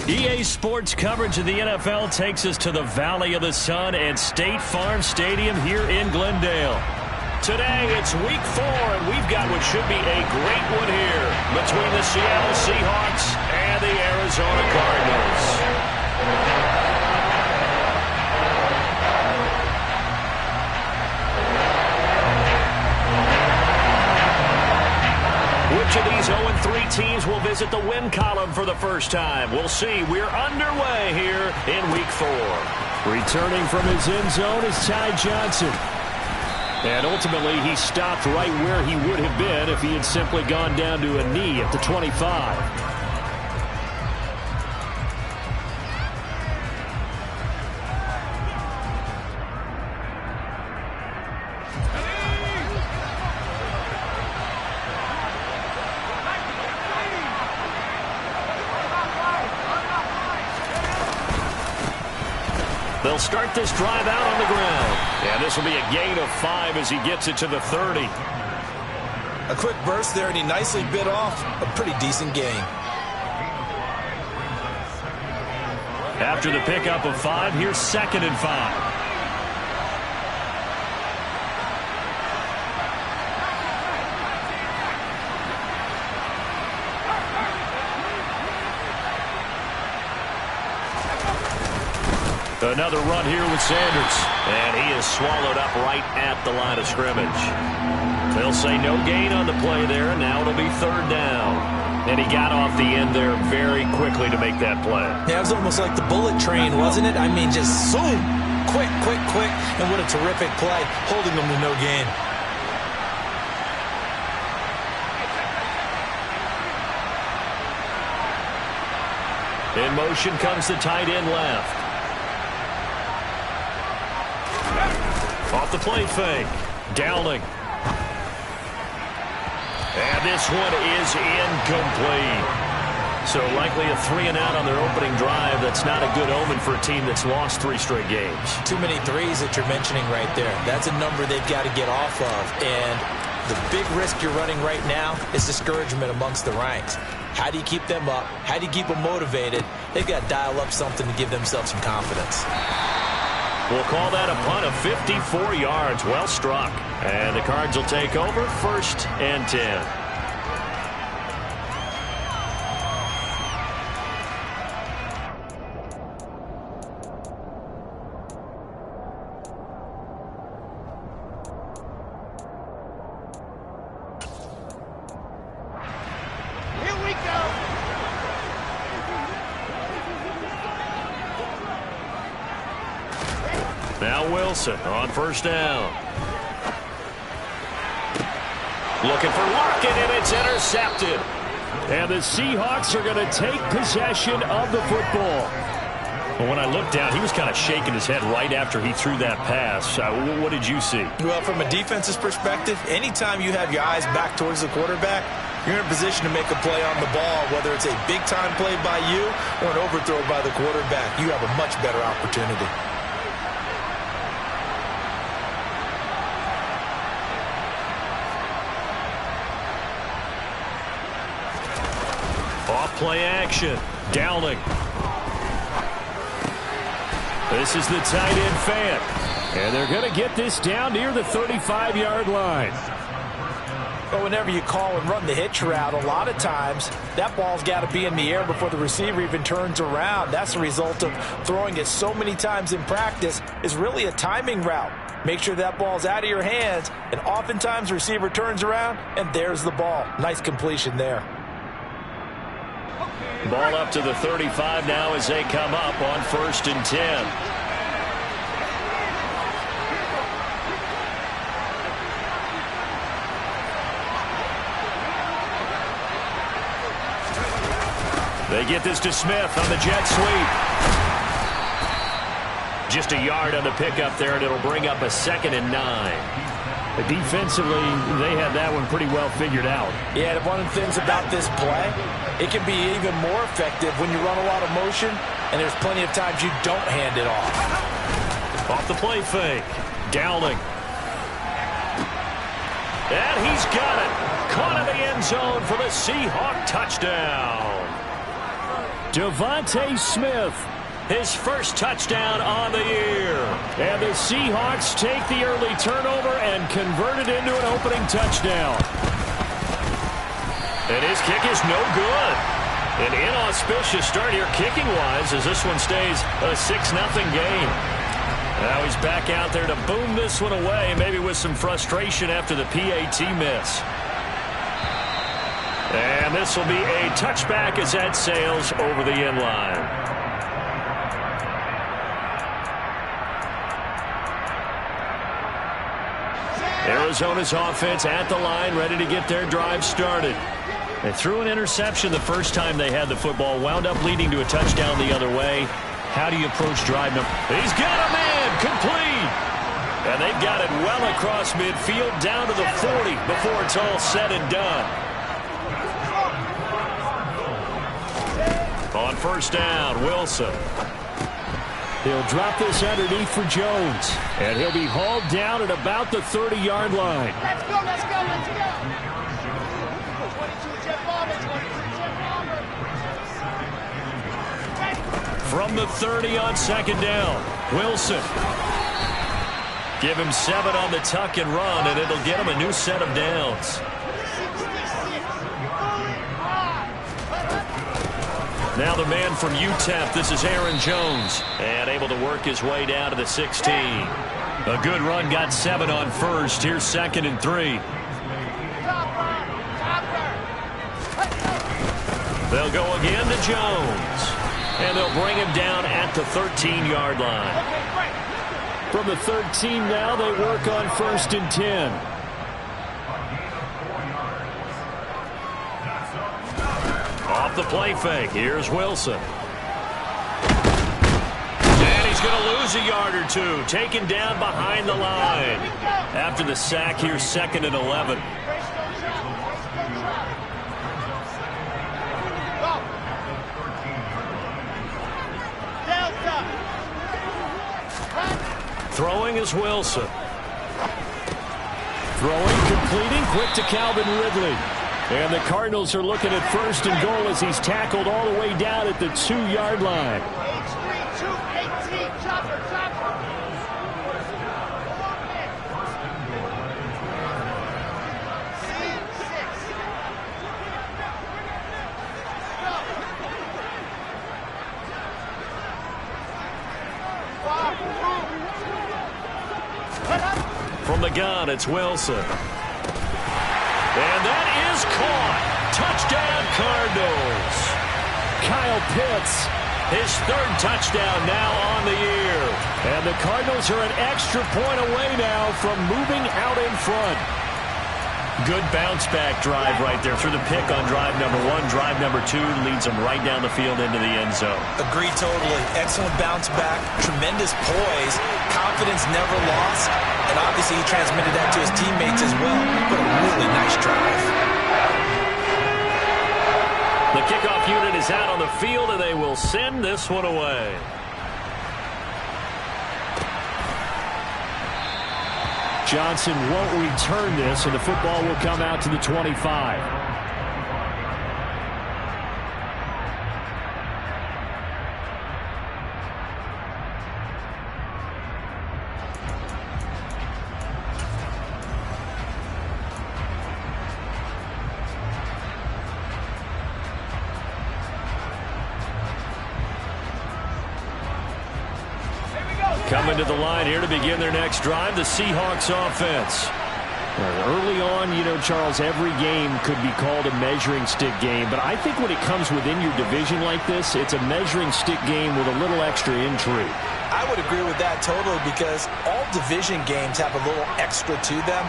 EA Sports coverage of the NFL takes us to the Valley of the Sun and State Farm Stadium here in Glendale. Today, it's Week 4, and we've got what should be a great one here between the Seattle Seahawks and the Arizona Cardinals. Which of these 0-3 teams will visit the win column for the first time? We'll see. We're underway here in Week 4. Returning from his end zone is Ty Johnson. And ultimately, he stopped right where he would have been if he had simply gone down to a knee at the 25. They'll start this drive out on the ground. And this will be a gain of 5 as he gets it to the 30. A quick burst there, and he nicely bit off a pretty decent gain. After the pickup of 5, here's 2nd and 5. Another run here with Sanders. And he is swallowed up right at the line of scrimmage. They'll say no gain on the play there, and now it'll be 3rd down. And he got off the end there very quickly to make that play. Yeah, it was almost like the bullet train, wasn't it? I mean, just zoom. Quick, quick, quick. And what a terrific play, holding them to no gain. In motion comes the tight end left. Off the play fake. Downing. And this one is incomplete. So likely a 3-and-out on their opening drive. That's not a good omen for a team that's lost 3 straight games. Too many threes that you're mentioning right there. That's a number they've got to get off of. And the big risk you're running right now is discouragement amongst the ranks. How do you keep them up? How do you keep them motivated? They've got to dial up something to give themselves some confidence. We'll call that a punt of 54 yards. Well struck. And the Cards will take over 1st and 10. Now Wilson on 1st down. Looking for Larkin, and it's intercepted. And the Seahawks are going to take possession of the football. Well, when I looked down, he was kind of shaking his head right after he threw that pass. What did you see? Well, from a defense's perspective, anytime you have your eyes back towards the quarterback, you're in a position to make a play on the ball, whether it's a big-time play by you or an overthrow by the quarterback. You have a much better opportunity. Play action. Downing. This is the tight end fan. And they're going to get this down near the 35-yard line. But whenever you call and run the hitch route, a lot of times that ball's got to be in the air before the receiver even turns around. That's the result of throwing it so many times in practice. Is really a timing route. Make sure that ball's out of your hands, and oftentimes the receiver turns around, and there's the ball. Nice completion there. Ball up to the 35 now as they come up on 1st and 10. They get this to Smith on the jet sweep. Just a yard on the pickup there, and it'll bring up a 2nd and 9. Defensively, they had that one pretty well figured out. Yeah, one of the things about this play, it can be even more effective when you run a lot of motion, and there's plenty of times you don't hand it off. Off the play fake. Downing. And he's got it. Caught in the end zone for the Seahawk touchdown. Devontae Smith. His first touchdown on the year. And the Seahawks take the early turnover and convert it into an opening touchdown. And his kick is no good. An inauspicious start here kicking-wise as this one stays a 6-0 game. Now he's back out there to boom this one away, maybe with some frustration after the PAT miss. And this will be a touchback as that sails over the end line. Arizona's offense at the line, ready to get their drive started. They threw an interception the first time they had the football, wound up leading to a touchdown the other way. How do you approach drive number? He's got a man, complete. And they've got it well across midfield, down to the 40 before it's all said and done. On first down, Wilson. He'll drop this underneath for Jones. And he'll be hauled down at about the 30-yard line. Let's go, let's go, let's go. 22 jet bomber, 22 jet bomber. From the 30 on second down, Wilson. Give him 7 on the tuck and run, and it'll get him a new set of downs. Now the man from UTEP, this is Aaron Jones, and able to work his way down to the 16. A good run, got 7 on first. Here's 2nd and 3. They'll go again to Jones, and they'll bring him down at the 13-yard line. From the 13 now, they work on 1st and 10. Off the play fake. Here's Wilson. And he's going to lose a yard or two. Taken down behind the line. After the sack, here's 2nd and 11. Throwing is Wilson. Throwing, completing, quick to Calvin Ridley. And the Cardinals are looking at 1st and goal as he's tackled all the way down at the 2-yard line. From the gun, it's Wilson. And that is caught. Touchdown, Cardinals. Kyle Pitts. His 3rd touchdown now on the year. And the Cardinals are an extra point away now from moving out in front. Good bounce-back drive right there through the pick on drive number 1. Drive number 2 leads them right down the field into the end zone. Agreed totally. Excellent bounce-back, tremendous poise, confidence never lost, and obviously he transmitted that to his teammates as well. But a really nice drive. The kickoff unit is out on the field, and they will send this one away. Johnson won't return this, and the football will come out to the 25. Coming to the line here to begin their next drive, the Seahawks offense. Early on, you know, Charles, every game could be called a measuring stick game. But I think when it comes within your division like this, it's a measuring stick game with a little extra intrigue. I would agree with that totally because all division games have a little extra to them.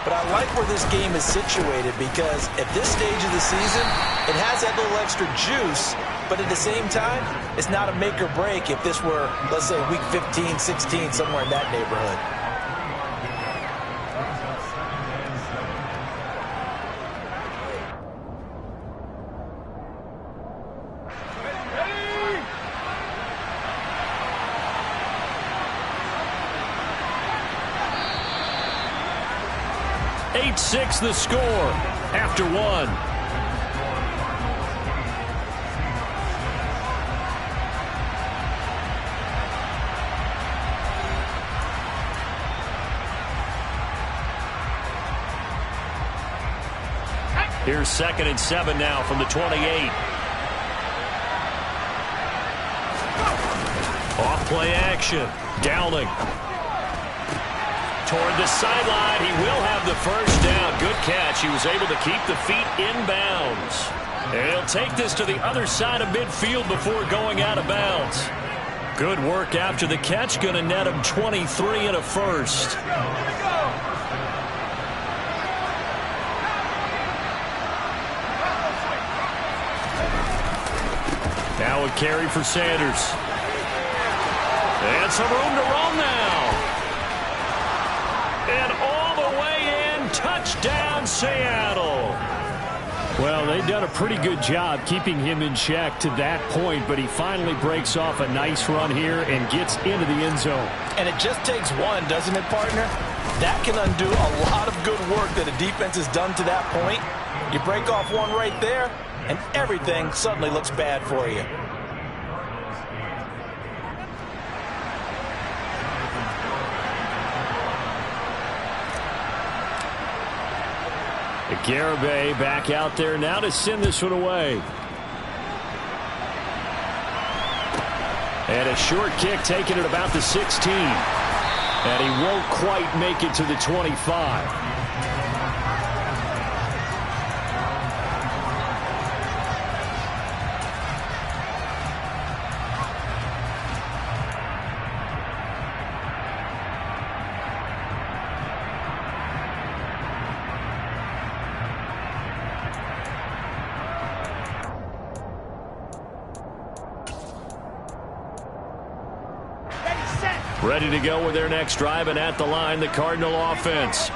But I like where this game is situated because at this stage of the season, it has that little extra juice. But at the same time, it's not a make or break if this were, let's say, week 15, 16, somewhere in that neighborhood. Ready? 8-6 the score after 1. Here's 2nd and 7 now from the 28. Off play action. Dowling. Toward the sideline. He will have the first down. Good catch. He was able to keep the feet in bounds. And he'll take this to the other side of midfield before going out of bounds. Good work after the catch. Going to net him 23 and a first. Now a carry for Sanders. And some room to roam now. And all the way in. Touchdown, Seattle. Well, they've done a pretty good job keeping him in check to that point, but he finally breaks off a nice run here and gets into the end zone. And it just takes one, doesn't it, partner? That can undo a lot of good work that a defense has done to that point. You break off one right there, and everything suddenly looks bad for you. Garibay back out there now to send this one away. And a short kick taken at about the 16. And he won't quite make it to the 25. Ready to go with their next drive, and at the line, the Cardinal offense.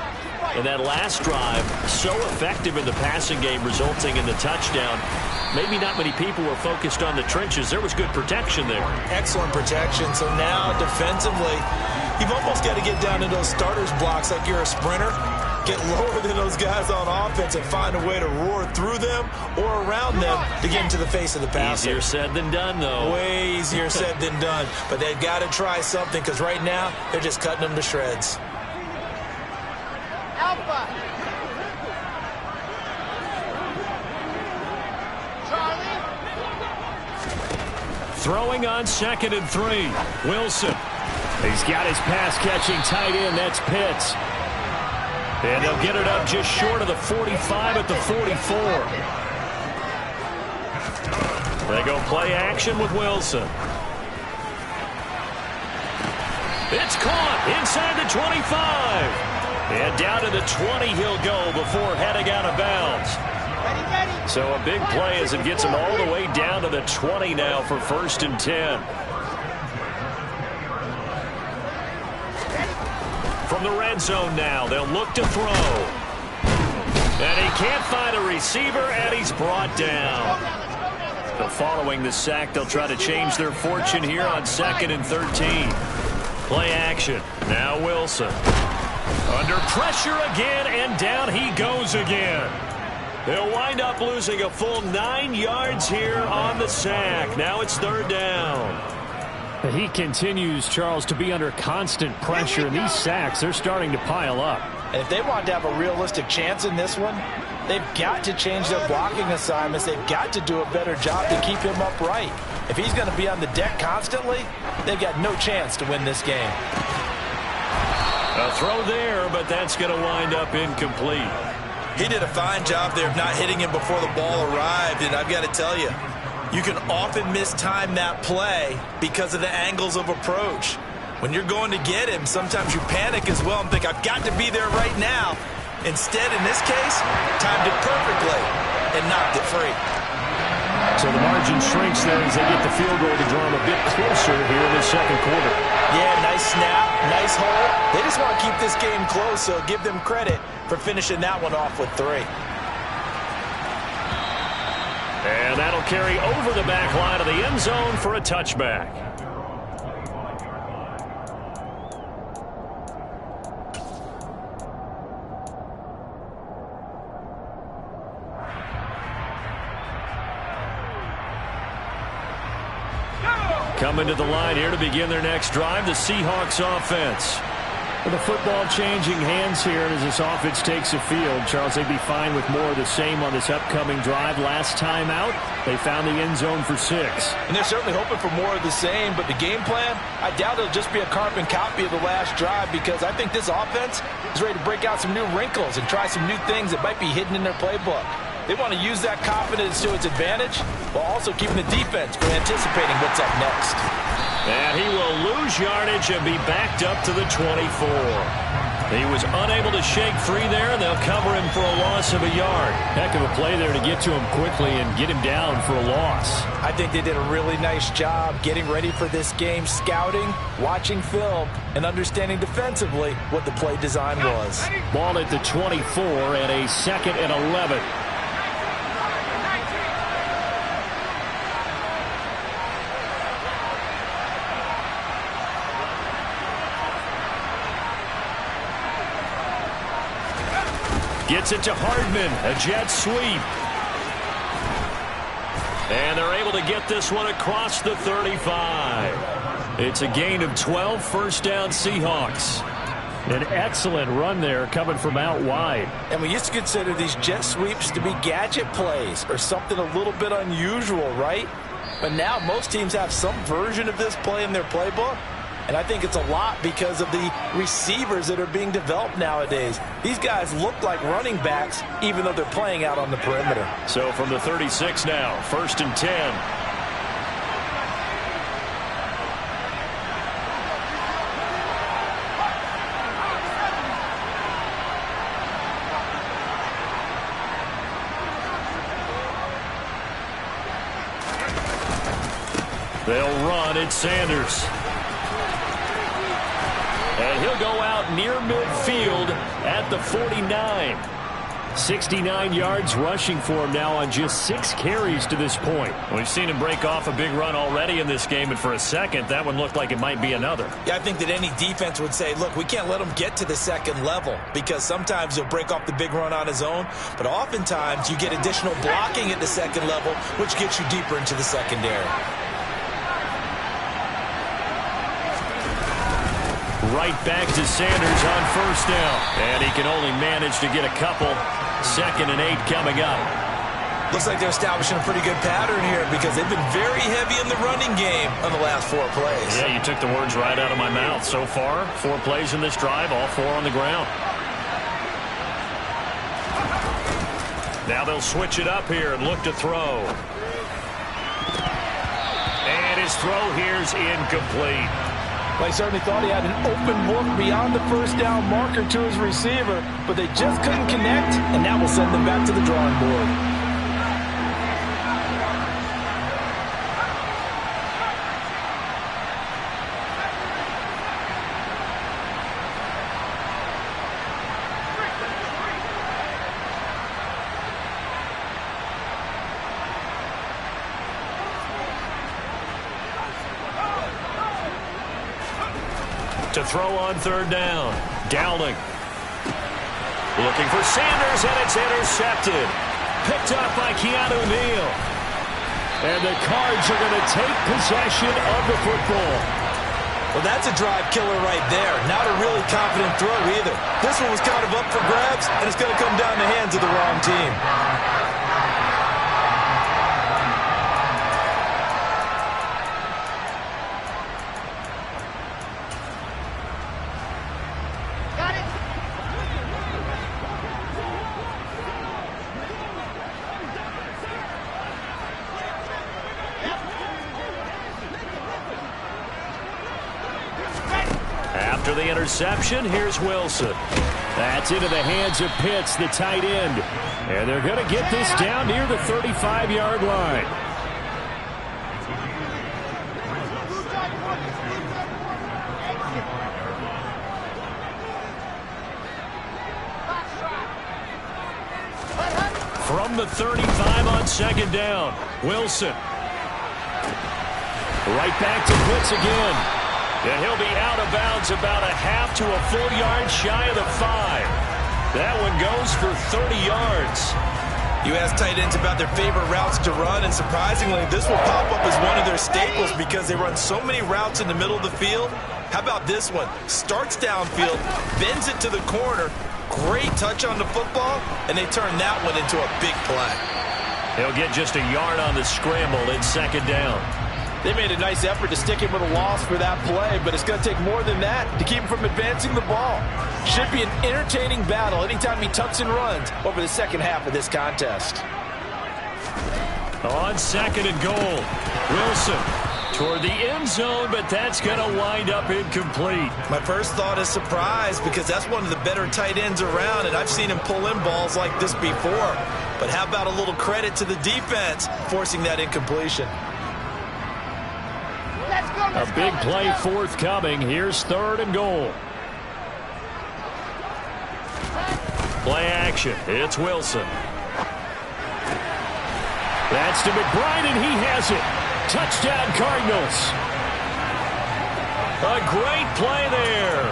And that last drive, so effective in the passing game, resulting in the touchdown. Maybe not many people were focused on the trenches. There was good protection there. Excellent protection. So now, defensively, you've almost got to get down to those starters blocks like you're a sprinter. Get lower than those guys on offense and find a way to roar through them or around them to get into the face of the passer. Easier said than done, though. Way easier said than done. But they've got to try something, because right now they're just cutting them to shreds. Alpha. Charlie. Throwing on 2nd and 3. Wilson. He's got his pass-catching tight end. That's Pitts. And they'll get it up just short of the 45 at the 44. They go play action with Wilson. It's caught inside the 25. And down to the 20 he'll go before heading out of bounds. So a big play as it gets him all the way down to the 20 now for 1st and 10. From the red zone now, they'll look to throw. And he can't find a receiver, and he's brought down. But following the sack, they'll try to change their fortune here on 2nd and 13. Play action. Now Wilson. Under pressure again, and down he goes again. They'll wind up losing a full 9 yards here on the sack. Now it's 3rd down. He continues, Charles, to be under constant pressure, and these sacks, they're starting to pile up. And if they want to have a realistic chance in this one, they've got to change their blocking assignments. They've got to do a better job to keep him upright. If he's going to be on the deck constantly, they've got no chance to win this game. A throw there, but that's going to wind up incomplete. He did a fine job there of not hitting him before the ball arrived, and I've got to tell you, you can often mistime that play because of the angles of approach. When you're going to get him, sometimes you panic as well and think, I've got to be there right now. Instead, in this case, timed it perfectly and knocked it free. So the margin shrinks there as they get the field goal to draw them a bit closer here in the 2nd quarter. Yeah, nice snap, nice hole. They just want to keep this game close, so give them credit for finishing that one off with 3. And that'll carry over the back line of the end zone for a touchback. Coming to the line here to begin their next drive, the Seahawks offense. With the football changing hands here as this offense takes the field, Charles, they'd be fine with more of the same on this upcoming drive. Last time out, they found the end zone for 6. And they're certainly hoping for more of the same, but the game plan, I doubt it'll just be a carbon copy of the last drive, because I think this offense is ready to break out some new wrinkles and try some new things that might be hidden in their playbook. They want to use that confidence to its advantage while also keeping the defense from anticipating what's up next. And he will lose yardage and be backed up to the 24. He was unable to shake free there, and they'll cover him for a loss of a yard. Heck of a play there to get to him quickly and get him down for a loss. I think they did a really nice job getting ready for this game, scouting, watching film, and understanding defensively what the play design was. Ball at the 24 and a 2nd and 11. Gets it to Hardman, a jet sweep. And they're able to get this one across the 35. It's a gain of 12, first down Seahawks. An excellent run there coming from out wide. And we used to consider these jet sweeps to be gadget plays or something a little bit unusual, right? But now most teams have some version of this play in their playbook. And I think it's a lot because of the receivers that are being developed nowadays. These guys look like running backs, even though they're playing out on the perimeter. So from the 36 now, 1st and 10. They'll run. It's Sanders. And he'll go out near midfield at the 49. 69 yards rushing for him now on just 6 carries to this point. We've seen him break off a big run already in this game, and for a second, that one looked like it might be another. Yeah, I think that any defense would say, look, we can't let him get to the second level, because sometimes he'll break off the big run on his own, but oftentimes you get additional blocking at the second level, which gets you deeper into the secondary. Right back to Sanders on 1st down. And he can only manage to get a couple. 2nd and 8 coming up. Looks like they're establishing a pretty good pattern here because they've been very heavy in the running game on the last 4 plays. Yeah, you took the words right out of my mouth. So far, 4 plays in this drive, all 4 on the ground. Now they'll switch it up here and look to throw. And his throw here's incomplete. Well, he certainly thought he had an open look beyond the first down marker to his receiver, but they just couldn't connect, and that will send them back to the drawing board. To throw on 3rd down. Dowling. Looking for Sanders, and it's intercepted. Picked up by Keanu Neal. And the Cards are going to take possession of the football. Well, that's a drive killer right there. Not a really confident throw either. This one was kind of up for grabs, and it's going to come down the hands of the wrong team. After the interception, here's Wilson. That's into the hands of Pitts, the tight end. And they're going to get this down near the 35-yard line. From the 35 on 2nd down, Wilson. Right back to Pitts again. And he'll be out of bounds about a half to a full yard shy of the 5. That one goes for 30 yards. You ask tight ends about their favorite routes to run, and surprisingly, this will pop up as one of their staples because they run so many routes in the middle of the field. How about this one? Starts downfield, bends it to the corner, great touch on the football, and they turn that one into a big play. He'll get just a yard on the scramble in second down. They made a nice effort to stick him with a loss for that play, but it's going to take more than that to keep him from advancing the ball. Should be an entertaining battle anytime he tucks and runs over the second half of this contest. On second and goal, Wilson toward the end zone, but that's going to wind up incomplete. My first thought is surprise because that's one of the better tight ends around, and I've seen him pull in balls like this before. But how about a little credit to the defense forcing that incompletion? A big play forthcoming. Here's third and goal. Play action. It's Wilson. That's to McBride, and he has it. Touchdown, Cardinals. A great play there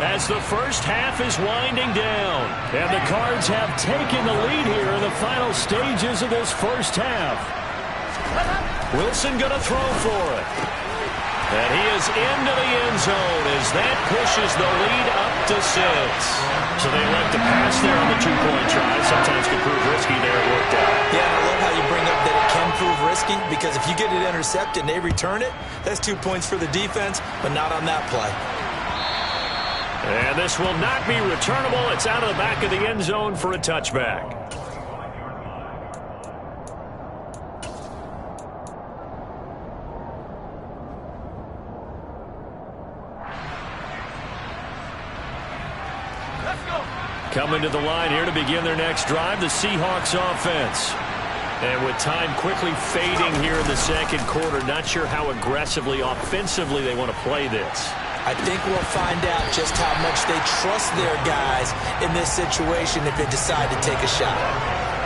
as the first half is winding down. And the Cards have taken the lead here in the final stages of this first half. Wilson going to throw for it. And he is into the end zone as that pushes the lead up to 6. So they elect to pass there on the two-point try. Sometimes can prove risky there. It worked out. Yeah, I love how you bring up that it can prove risky because if you get it intercepted and they return it, that's 2 points for the defense, but not on that play. And this will not be returnable. It's out of the back of the end zone for a touchback. Coming to the line here to begin their next drive, the Seahawks offense. And with time quickly fading here in the second quarter, not sure how aggressively, offensively they want to play this. I think we'll find out just how much they trust their guys in this situation if they decide to take a shot.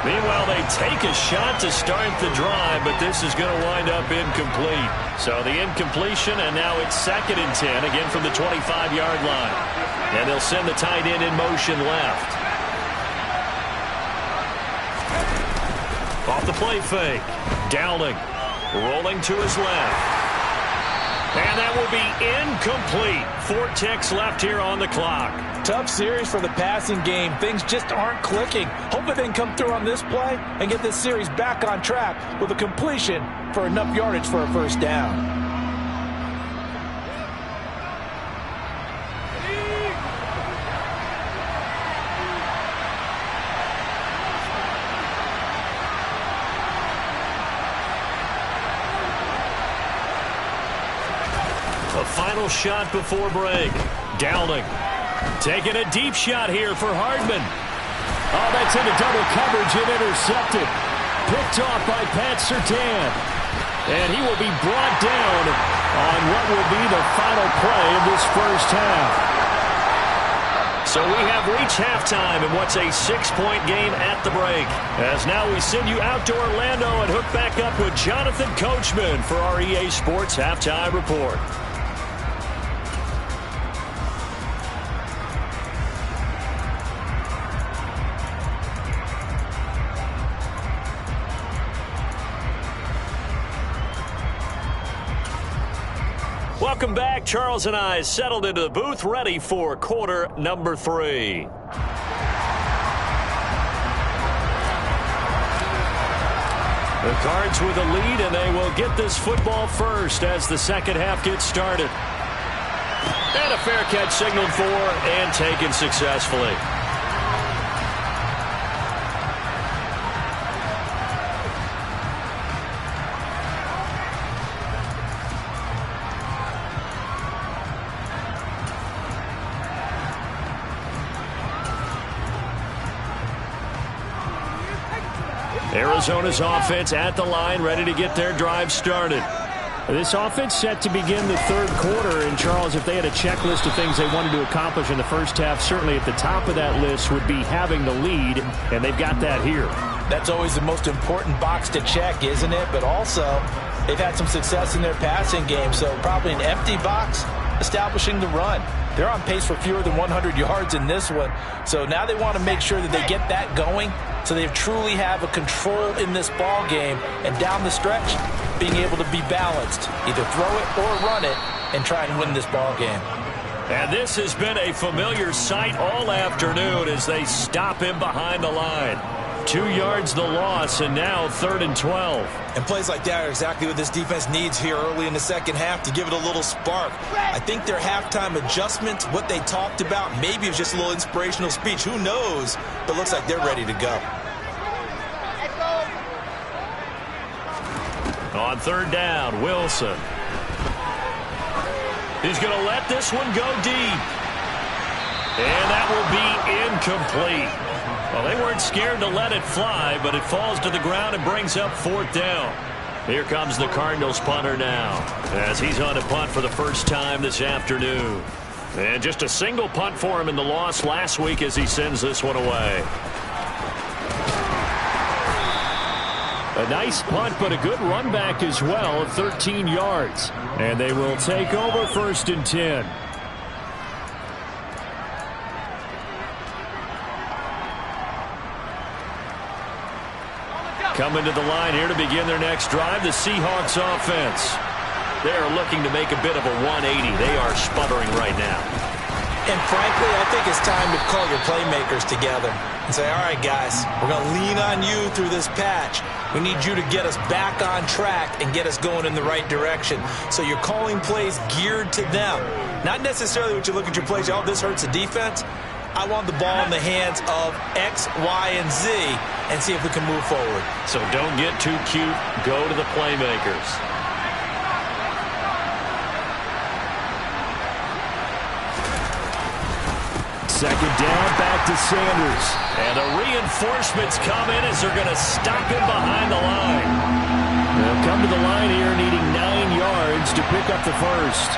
Meanwhile, they take a shot to start the drive, but this is going to wind up incomplete. So the incompletion, and now it's 2nd and 10, again from the 25-yard line. And they'll send the tight end in motion left. Off the play fake. Dowling rolling to his left. And that will be incomplete. 4 ticks left here on the clock. Tough series for the passing game. Things just aren't clicking. Hopefully they can come through on this play and get this series back on track with a completion for enough yardage for a first down. A final shot before break. Dowling taking a deep shot here for Hardman. Oh, that's into double coverage and intercepted. Picked off by Pat Surtain. And he will be brought down on what will be the final play of this first half. So we have reached halftime in what's a 6-point game at the break. As now we send you out to Orlando and hook back up with Jonathan Coachman for our EA Sports Halftime Report. Welcome back. Charles and I settled into the booth, ready for quarter number 3. The Cards with a lead, and they will get this football first as the second half gets started. And a fair catch signaled for and taken successfully. Arizona's offense at the line, ready to get their drive started. This offense set to begin the third quarter, and Charles, if they had a checklist of things they wanted to accomplish in the first half, certainly at the top of that list would be having the lead, and they've got that here. That's always the most important box to check, isn't it? But also, they've had some success in their passing game, so probably an empty box, establishing the run. They're on pace for fewer than 100 yards in this one. So now they want to make sure that they get that going so they truly have a control in this ball game. And down the stretch, being able to be balanced. Either throw it or run it and try and win this ball game. And this has been a familiar sight all afternoon as they stop him behind the line. 2 yards the loss, and now 3rd and 12. And plays like that are exactly what this defense needs here early in the second half to give it a little spark. I think their halftime adjustments, what they talked about, maybe it was just a little inspirational speech. Who knows? But looks like they're ready to go. On 3rd down, Wilson. He's going to let this one go deep. And that will be incomplete. Well, they weren't scared to let it fly, but it falls to the ground and brings up 4th down. Here comes the Cardinals punter now, as he's on a punt for the first time this afternoon. And just a single punt for him in the loss last week as he sends this one away. A nice punt, but a good run back as well of 13 yards. And they will take over 1st and 10. Coming to the line here to begin their next drive, the Seahawks offense. They are looking to make a bit of a 180. They are sputtering right now. And frankly, I think it's time to call your playmakers together and say, all right, guys, we're going to lean on you through this patch. We need you to get us back on track and get us going in the right direction. So you're calling plays geared to them. Not necessarily what you look at your plays, oh, this hurts the defense. I want the ball in the hands of X, Y, and Z and see if we can move forward. So don't get too cute. Go to the playmakers. Second down, back to Sanders. And the reinforcements come in as they're going to stop him behind the line. They'll come to the line here needing 9 yards to pick up the first.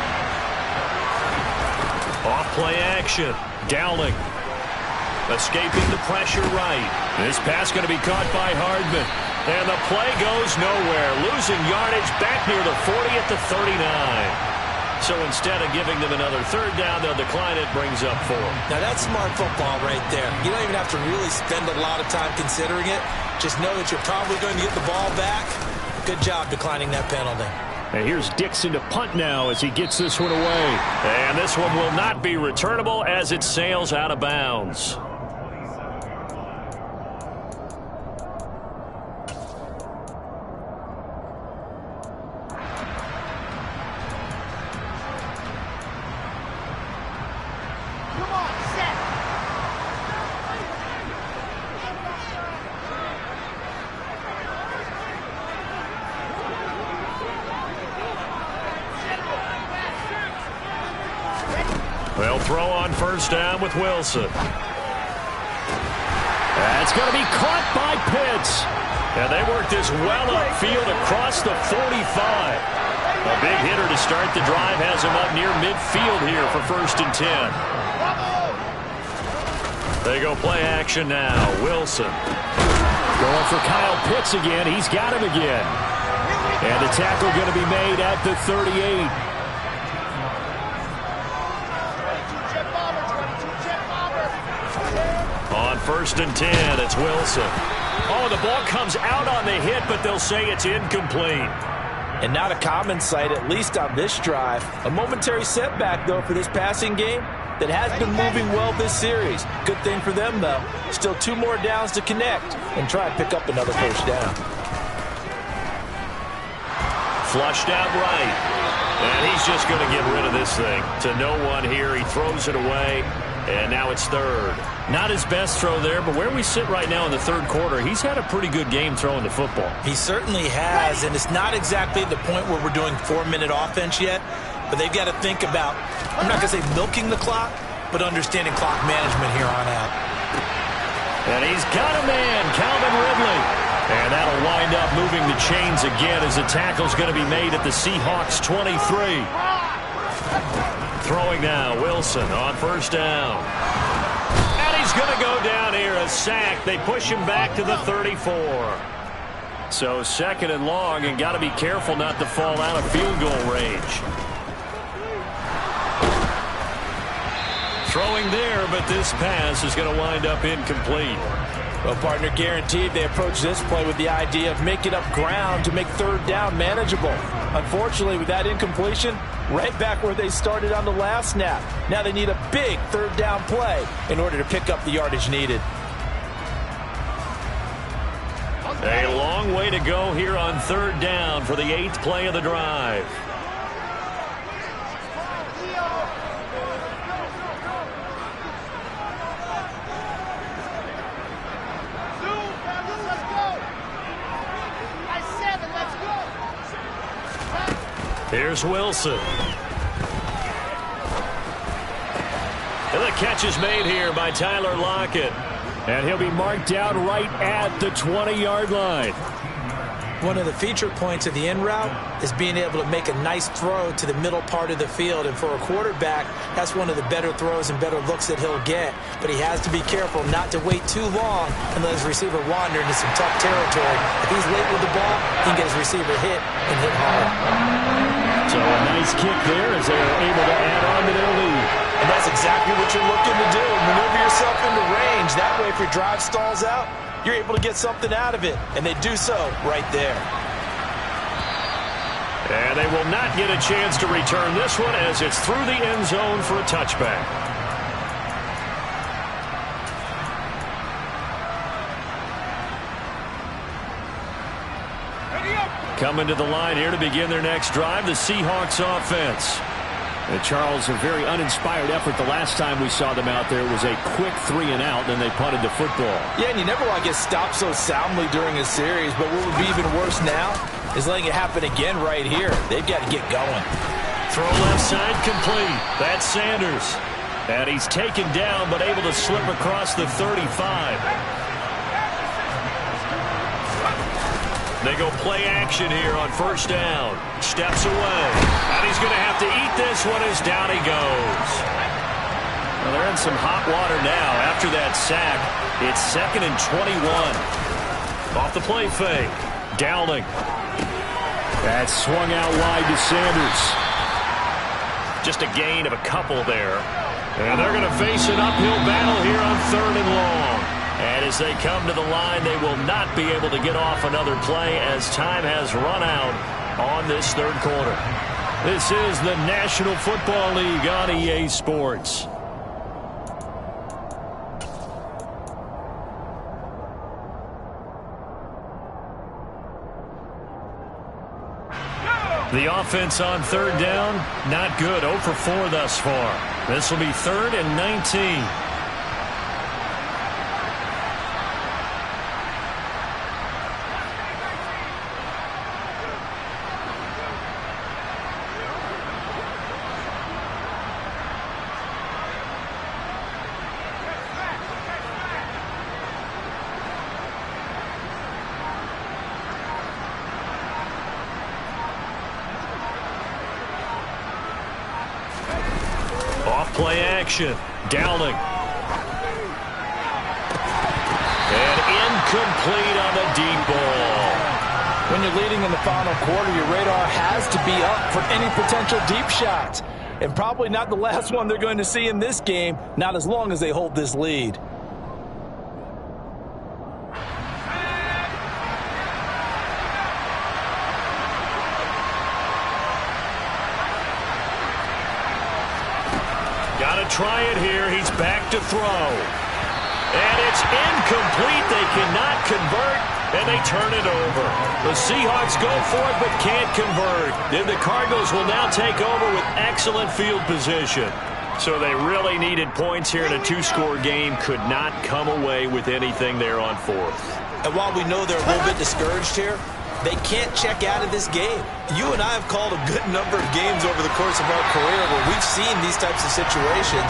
Off play action. Dowling. Escaping the pressure right. This pass going to be caught by Hardman. And the play goes nowhere. Losing yardage back near the 40 at the 39. So instead of giving them another 3rd down, they'll decline it, brings up 4. Now that's smart football right there. You don't even have to really spend a lot of time considering it. Just know that you're probably going to get the ball back. Good job declining that penalty. And here's Dixon to punt now as he gets this one away. And this one will not be returnable as it sails out of bounds. They'll throw on 1st down with Wilson. That's going to be caught by Pitts. And they work this well upfield across the 45. A big hitter to start the drive has him up near midfield here for 1st and 10. They go play action now. Wilson. Going for Kyle Pitts again. He's got him again. And the tackle going to be made at the 38. On 1st and 10, it's Wilson. Oh, the ball comes out on the hit, but they'll say it's incomplete. And not a common sight, at least on this drive. A momentary setback, though, for this passing game that has been moving well this series. Good thing for them, though. Still 2 more downs to connect and try and pick up another 1st down. Flushed out right. And he's just going to get rid of this thing. To no one here. He throws it away. And now it's 3rd. Not his best throw there, but where we sit right now in the 3rd quarter, he's had a pretty good game throwing the football. He certainly has, and it's not exactly the point where we're doing 4-minute offense yet, but they've got to think about, I'm not going to say milking the clock, but understanding clock management here on out. And he's got a man, Calvin Ridley. And that'll wind up moving the chains again as the tackle's going to be made at the Seahawks 23. Throwing now, Wilson on 1st down. And he's going to go down here, a sack. They push him back to the 34. So 2nd and long, and got to be careful not to fall out of field goal range. Throwing there, but this pass is going to wind up incomplete. Well, partner, guaranteed they approach this play with the idea of making up ground to make third down manageable. Unfortunately, with that incompletion, right back where they started on the last snap. Now they need a big third down play in order to pick up the yardage needed. A long way to go here on third down for the 8th play of the drive. Here's Wilson. And the catch is made here by Tyler Lockett. And he'll be marked out right at the 20-yard line. One of the feature points of the in route is being able to make a nice throw to the middle part of the field. And for a quarterback, that's one of the better throws and better looks that he'll get. But he has to be careful not to wait too long and let his receiver wander into some tough territory. If he's late with the ball, he can get his receiver hit and hit hard. So a nice kick there as they are able to add on to their lead. And that's exactly what you're looking to do. Maneuver yourself into range. That way, if your drive stalls out, you're able to get something out of it. And they do so right there. And they will not get a chance to return this one as it's through the end zone for a touchback. Coming to the line here to begin their next drive, the Seahawks offense. And Charles, a very uninspired effort the last time we saw them out there. It was a quick 3-and-out, then they punted the football. Yeah, and you never want to get stopped so soundly during a series, but what would be even worse now is letting it happen again right here. They've got to get going. Throw left side complete. That's Sanders. And he's taken down but able to slip across the 35. They go play action here on first down. Steps away. And he's going to have to eat this one as down he goes. Well, they're in some hot water now after that sack. It's 2nd and 21. Off the play fake. Dowling. That's swung out wide to Sanders. Just a gain of a couple there. And they're going to face an uphill battle here on 3rd and long. And as they come to the line, they will not be able to get off another play as time has run out on this 3rd quarter. This is the National Football League on EA Sports. The offense on 3rd down, not good. 0 for 4 thus far. This will be 3rd and 19. Play action. Dowling. And incomplete on the deep ball. When you're leading in the final quarter, your radar has to be up for any potential deep shots. And probably not the last one they're going to see in this game, not as long as they hold this lead. Try it here. He's back to throw. And it's incomplete. They cannot convert, and they turn it over. The Seahawks go for it but can't convert. Then the Cardinals will now take over with excellent field position. So they really needed points here in a 2-score game. Could not come away with anything there on 4th. And while we know they're a little bit discouraged here, they can't check out of this game. You and I have called a good number of games over the course of our career where we've seen these types of situations.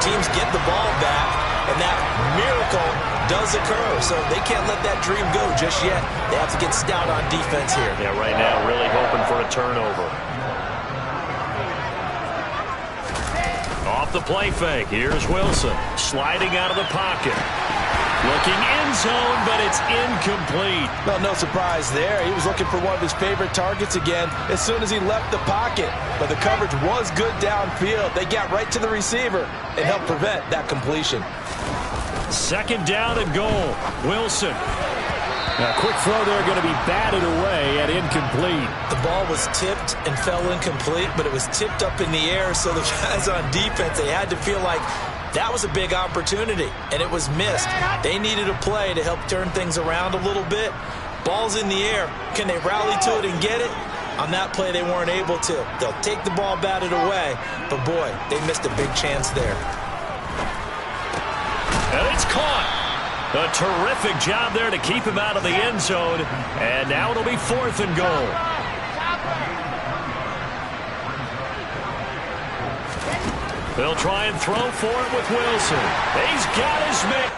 Teams get the ball back, and that miracle does occur. So they can't let that dream go just yet. They have to get stout on defense here. Yeah, right now really hoping for a turnover. Off the play fake. Here's Wilson sliding out of the pocket. Looking end zone, but it's incomplete. Well, no surprise there. He was looking for one of his favorite targets again as soon as he left the pocket. But the coverage was good downfield. They got right to the receiver and helped prevent that completion. Second down and goal. Wilson. Now, quick throw there, going to be batted away at incomplete. The ball was tipped and fell incomplete, but it was tipped up in the air, so the guys on defense, they had to feel like that was a big opportunity, and it was missed. They needed a play to help turn things around a little bit. Ball's in the air. Can they rally to it and get it? On that play, they weren't able to. They'll take the ball batted away, but boy, they missed a big chance there. And it's caught. A terrific job there to keep him out of the end zone. And now it'll be 4th and goal. They'll try and throw for it with Wilson. He's got his man.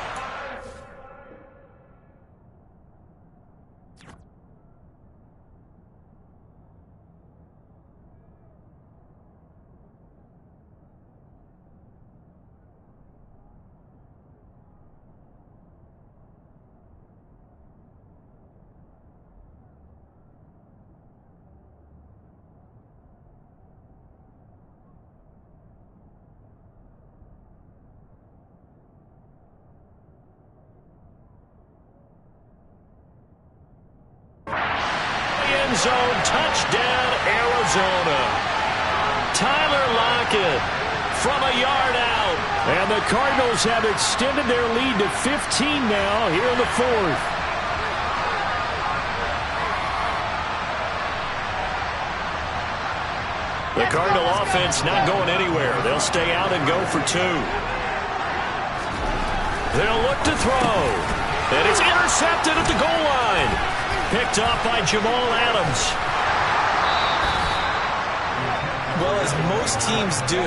Zone touchdown, Arizona. Tyler Lockett from a yard out. And the Cardinals have extended their lead to 15 now here in the 4th. The Cardinal offense not going anywhere. They'll stay out and go for 2. They'll look to throw. And it's intercepted at the goal line. Picked up by Jamal Adams. Well, as most teams do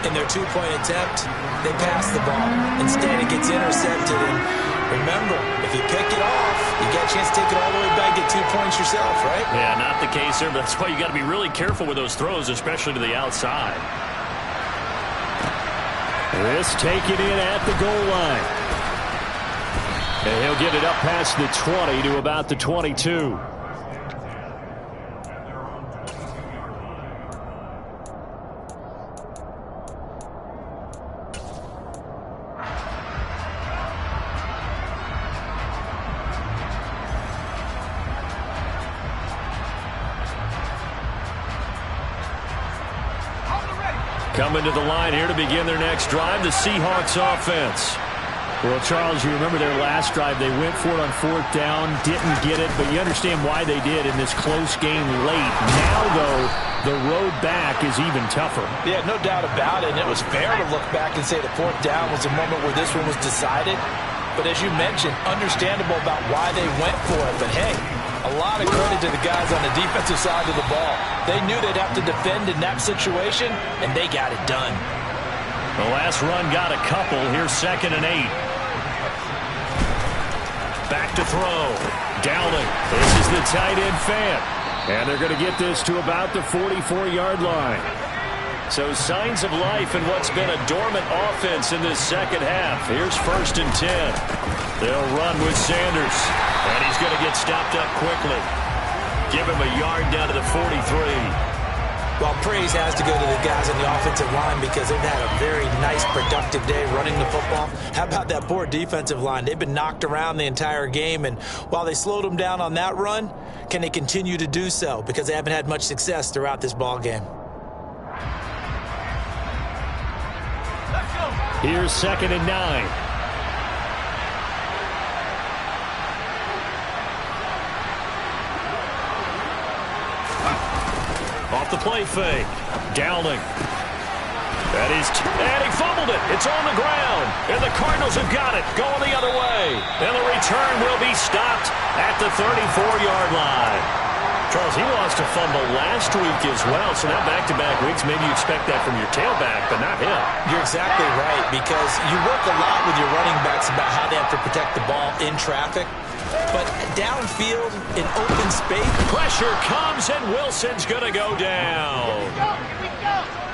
in their two-point attempt, they pass the ball. Instead, it gets intercepted. And remember, if you pick it off, you get a chance to take it all the way back, get 2 points yourself, right? Yeah, not the case there, but that's why you got to be really careful with those throws, especially to the outside. This taken in at the goal line. And he'll get it up past the 20 to about the 22. Coming to the line here to begin their next drive, the Seahawks offense. Well, Charles, you remember their last drive. They went for it on 4th down, didn't get it, but you understand why they did in this close game late. Now, though, the road back is even tougher. Yeah, no doubt about it, and it was fair to look back and say the 4th down was a moment where this one was decided. But as you mentioned, understandable about why they went for it. But, hey, a lot of credit to the guys on the defensive side of the ball. They knew they'd have to defend in that situation, and they got it done. The last run got a couple. Here's 2nd and 8. Back to throw. Dowling. This is the tight end fan. And they're going to get this to about the 44-yard line. So signs of life in what's been a dormant offense in this second half. Here's 1st and 10. They'll run with Sanders. And he's going to get stopped up quickly. Give him a yard down to the 43. Well, praise has to go to the guys on the offensive line because they've had a very nice, productive day running the football. How about that poor defensive line? They've been knocked around the entire game, and while they slowed them down on that run, can they continue to do so? Because they haven't had much success throughout this ball game. Here's 2nd and 9. Off the play fake. Dowling. And he fumbled it. It's on the ground. And the Cardinals have got it. Going the other way. And the return will be stopped at the 34-yard line. Charles, he lost a fumble last week as well. So now back-to-back weeks, maybe you expect that from your tailback, but not him. You're exactly right, because you work a lot with your running backs about how they have to protect the ball in traffic. But downfield, in open space, pressure comes, and Wilson's going to go down.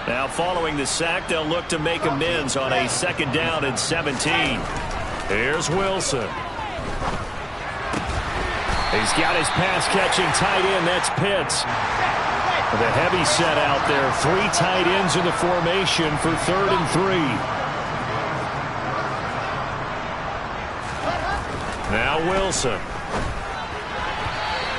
Now, following the sack, they'll look to make amends on a 2nd down and 17. Here's Wilson. He's got his pass-catching tight end. That's Pitts. The heavy set out there. 3 tight ends in the formation for 3rd and 3. Now Wilson.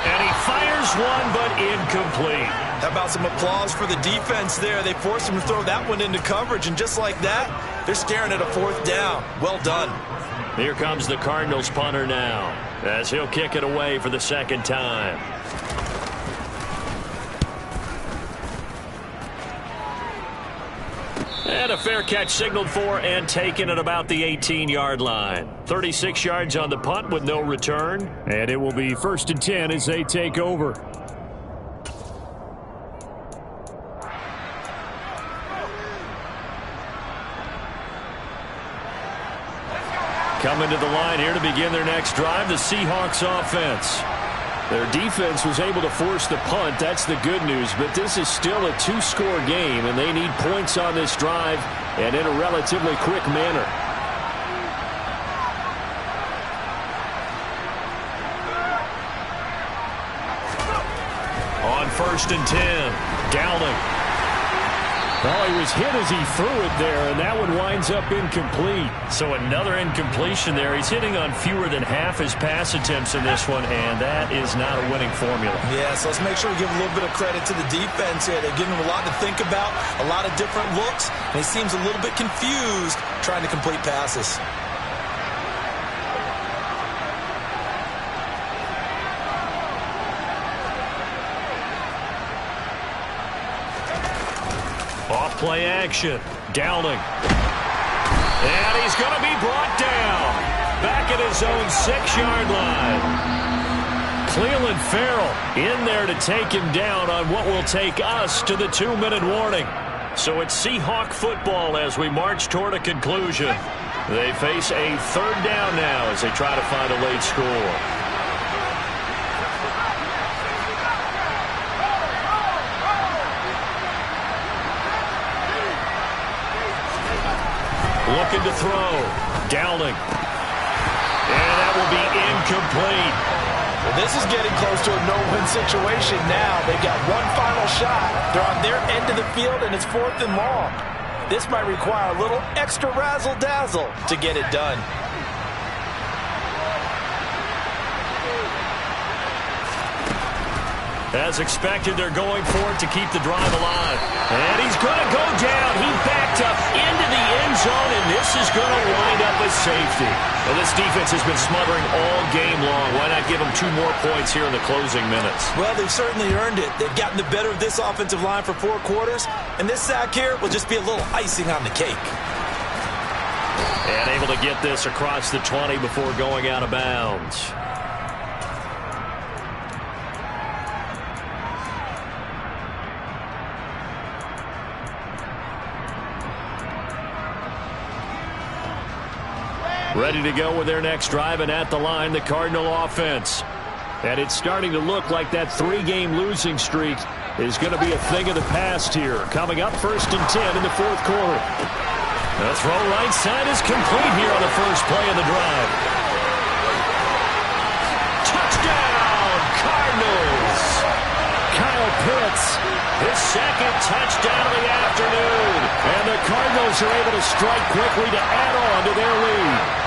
And he fires one, but incomplete. How about some applause for the defense there? They forced him to throw that one into coverage, and just like that, they're staring at a 4th down. Well done. Here comes the Cardinals punter now, as he'll kick it away for the 2nd time. And a fair catch signaled for and taken at about the 18-yard line. 36 yards on the punt with no return. And it will be 1st and 10 as they take over. Coming to the line here to begin their next drive, the Seahawks offense. Their defense was able to force the punt. That's the good news. But this is still a 2-score game, and they need points on this drive and in a relatively quick manner. On 1st and 10, Downing. Oh, he was hit as he threw it there, and that one winds up incomplete. So another incompletion there. He's hitting on fewer than half his pass attempts in this one, and that is not a winning formula. Yeah, so let's make sure we give a little bit of credit to the defense here. They're giving him a lot to think about, a lot of different looks, and he seems a little bit confused trying to complete passes. Off-play action. Downing. And he's going to be brought down. Back at his own 6-yard line. Cleveland Farrell in there to take him down on what will take us to the 2-minute warning. So it's Seahawk football as we march toward a conclusion. They face a 3rd down now as they try to find a late score. Looking to throw. Downing. And that will be incomplete. Well, this is getting close to a no-win situation now. They've got one final shot. They're on their end of the field, and it's 4th and long. This might require a little extra razzle-dazzle to get it done. As expected, they're going for it to keep the drive alive. And he's going to go down. He backed up into the end zone, and this is going to wind up a safety. Well, this defense has been smothering all game long. Why not give them 2 more points here in the closing minutes? Well, they've certainly earned it. They've gotten the better of this offensive line for 4 quarters, and this sack here will just be a little icing on the cake. And able to get this across the 20 before going out of bounds. Ready to go with their next drive, and at the line, the Cardinal offense. And it's starting to look like that 3-game losing streak is going to be a thing of the past here. Coming up 1st and 10 in the 4th quarter. The throw right side is complete here on the first play of the drive. Touchdown, Cardinals! Kyle Pitts, his 2nd touchdown of the afternoon. And the Cardinals are able to strike quickly to add on to their lead.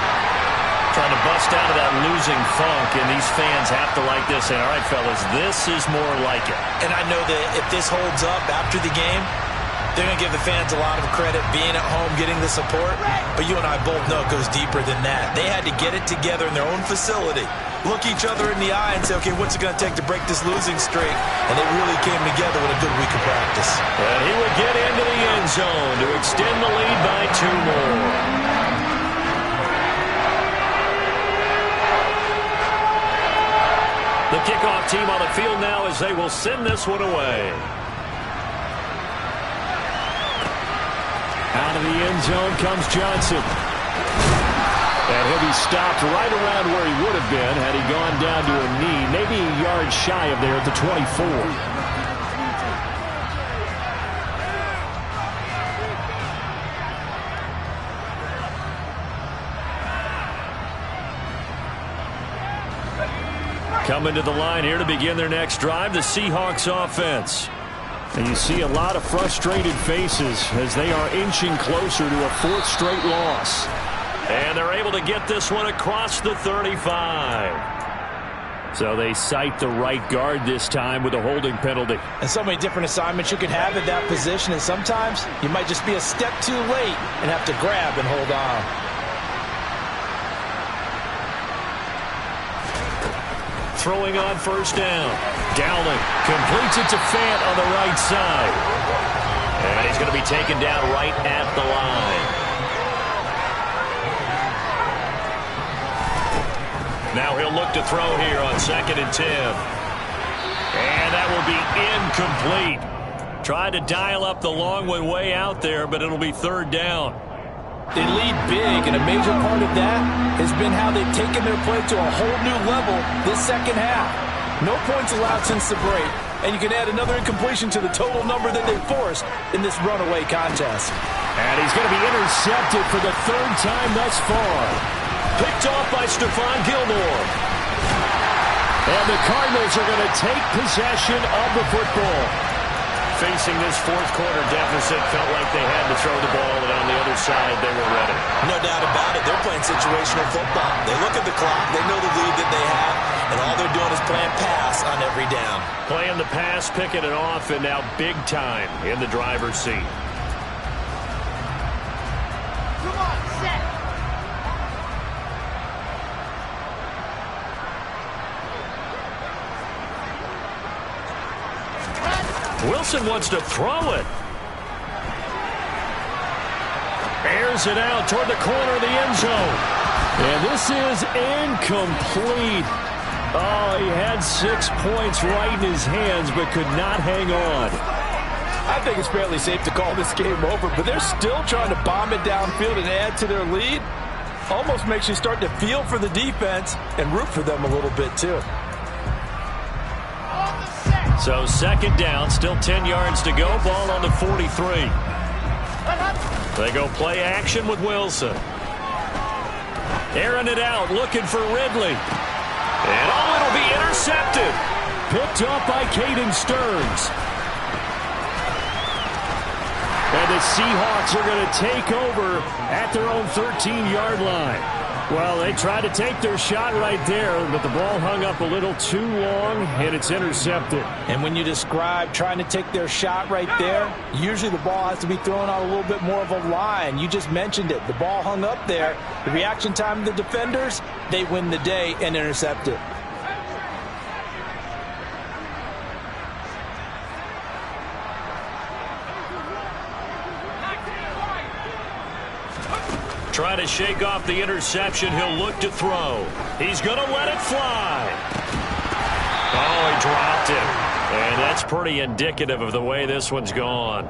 Trying to bust out of that losing funk, and these fans have to like this. And all right, fellas, this is more like it. And I know that if this holds up after the game, they're going to give the fans a lot of credit being at home, getting the support. But you and I both know it goes deeper than that. They had to get it together in their own facility, look each other in the eye and say, okay, what's it going to take to break this losing streak? And they really came together with a good week of practice. And he would get into the end zone to extend the lead by 2 more. The kickoff team on the field now as they will send this one away. Out of the end zone comes Johnson. And he'll be stopped right around where he would have been had he gone down to a knee, maybe a yard shy of there at the 24. Coming to the line here to begin their next drive, the Seahawks offense. And you see a lot of frustrated faces as they are inching closer to a fourth straight loss. And they're able to get this one across the 35. So they cite the right guard this time with a holding penalty. And so many different assignments you can have at that position, and sometimes you might just be a step too late and have to grab and hold on. Throwing on first down. Dowling completes it to Fant on the right side. And he's going to be taken down right at the line. Now he'll look to throw here on 2nd and 10. And that will be incomplete. Tried to dial up the long one way out there, but it'll be 3rd down. They lead big, and a major part of that has been how they've taken their play to a whole new level this second half. No points allowed since the break, and you can add another incompletion to the total number that they forced in this runaway contest. And he's going to be intercepted for the 3rd time thus far. Picked off by Stephon Gilmore. And the Cardinals are going to take possession of the football. Facing this 4th quarter deficit, felt like they had to throw the ball, and on the other side, they were ready. No doubt about it. They're playing situational football. They look at the clock. They know the lead that they have, and all they're doing is playing pass on every down. Playing the pass, picking it off, and now big time in the driver's seat. Come on, set. Wilson wants to throw it. Airs it out toward the corner of the end zone. And this is incomplete. Oh, he had 6 points right in his hands, but could not hang on. I think it's fairly safe to call this game over, but they're still trying to bomb it downfield and add to their lead. Almost makes you start to feel for the defense and root for them a little bit, too. So 2nd down, still 10 yards to go. Ball on the 43. They go play action with Wilson. Airing it out, looking for Ridley. And it'll be intercepted. Picked up by Caden Stearns. And the Seahawks are going to take over at their own 13-yard line. Well, they tried to take their shot right there, but the ball hung up a little too long, and it's intercepted. And when you describe trying to take their shot right there, usually the ball has to be thrown out a little bit more of a line. You just mentioned it. The ball hung up there. The reaction time of the defenders, they win the day and intercept it. Trying to shake off the interception. He'll look to throw. He's going to let it fly. Oh, he dropped it. And that's pretty indicative of the way this one's gone.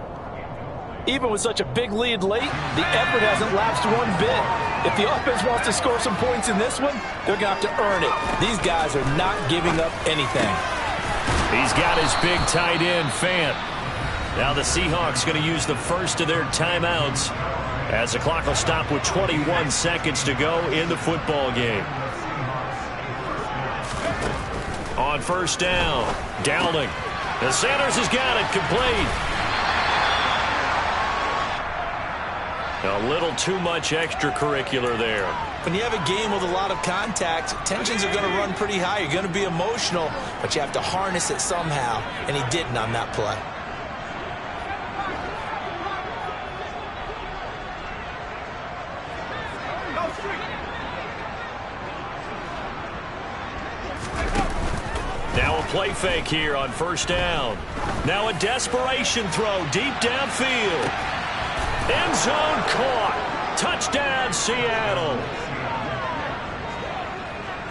Even with such a big lead late, the effort hasn't lapsed one bit. If the offense wants to score some points in this one, they're going to have to earn it. These guys are not giving up anything. He's got his big tight end, Fant. Now the Seahawks going to use the first of their timeouts, as the clock will stop with 21 seconds to go in the football game. On first down, Dowling. And Sanders has got it complete. A little too much extracurricular there. When you have a game with a lot of contact, tensions are going to run pretty high. You're going to be emotional, but you have to harness it somehow, and he didn't on that play. Now a play fake here on first down. Now a desperation throw deep downfield. End zone caught. Touchdown, Seattle.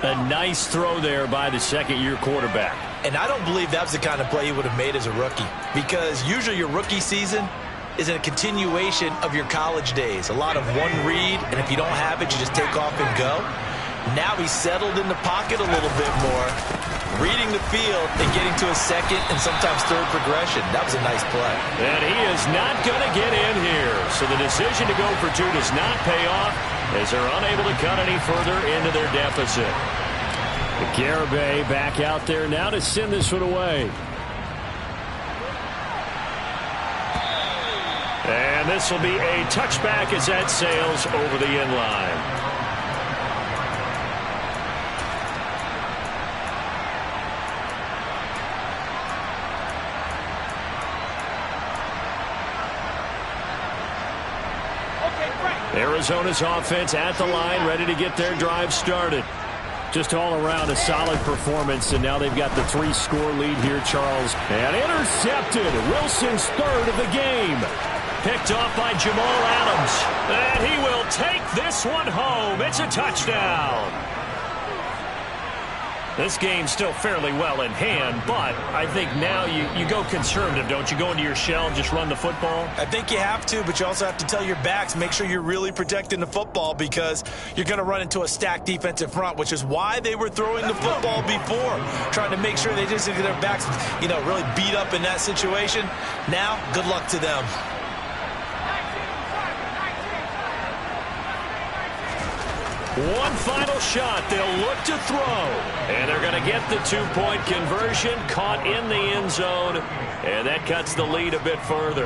A nice throw there by the second-year quarterback. And I don't believe that was the kind of play he would have made as a rookie, because usually your rookie season is a continuation of your college days. A lot of one read, and if you don't have it, you just take off and go. Now he's settled in the pocket a little bit more, reading the field and getting to a second and sometimes third progression. That was a nice play. And he is not going to get in here. So the decision to go for two does not pay off, as they're unable to cut any further into their deficit. Garibay back out there now to send this one away. And this will be a touchback as that sails over the end line. Arizona's offense at the line, ready to get their drive started. Just all around a solid performance, and now they've got the 3-score lead here, Charles. And intercepted. Wilson's third of the game. Picked off by Jamal Adams. And he will take this one home. It's a touchdown. This game's still fairly well in hand, but I think now you go conservative, don't you? Go into your shell and just run the football? I think you have to, but you also have to tell your backs, make sure you're really protecting the football because you're going to run into a stacked defensive front, which is why they were throwing the football before, trying to make sure they just get their backs, really beat up in that situation. Now, good luck to them. One final shot. They'll look to throw. And they're going to get the 2-point conversion. Caught in the end zone. And that cuts the lead a bit further.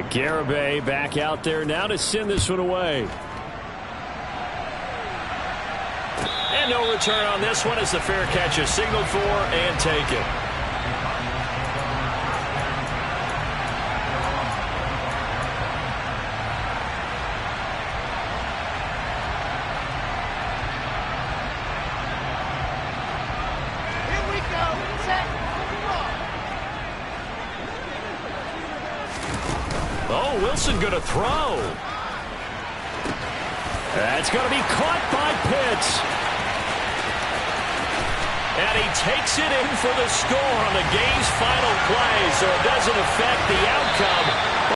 Garibay back out there now to send this one away. And no return on this one as the fair catch is signaled for and taken. Oh, Wilson going to throw. That's going to be caught by Pitts. And he takes it in for the score on the game's final play. So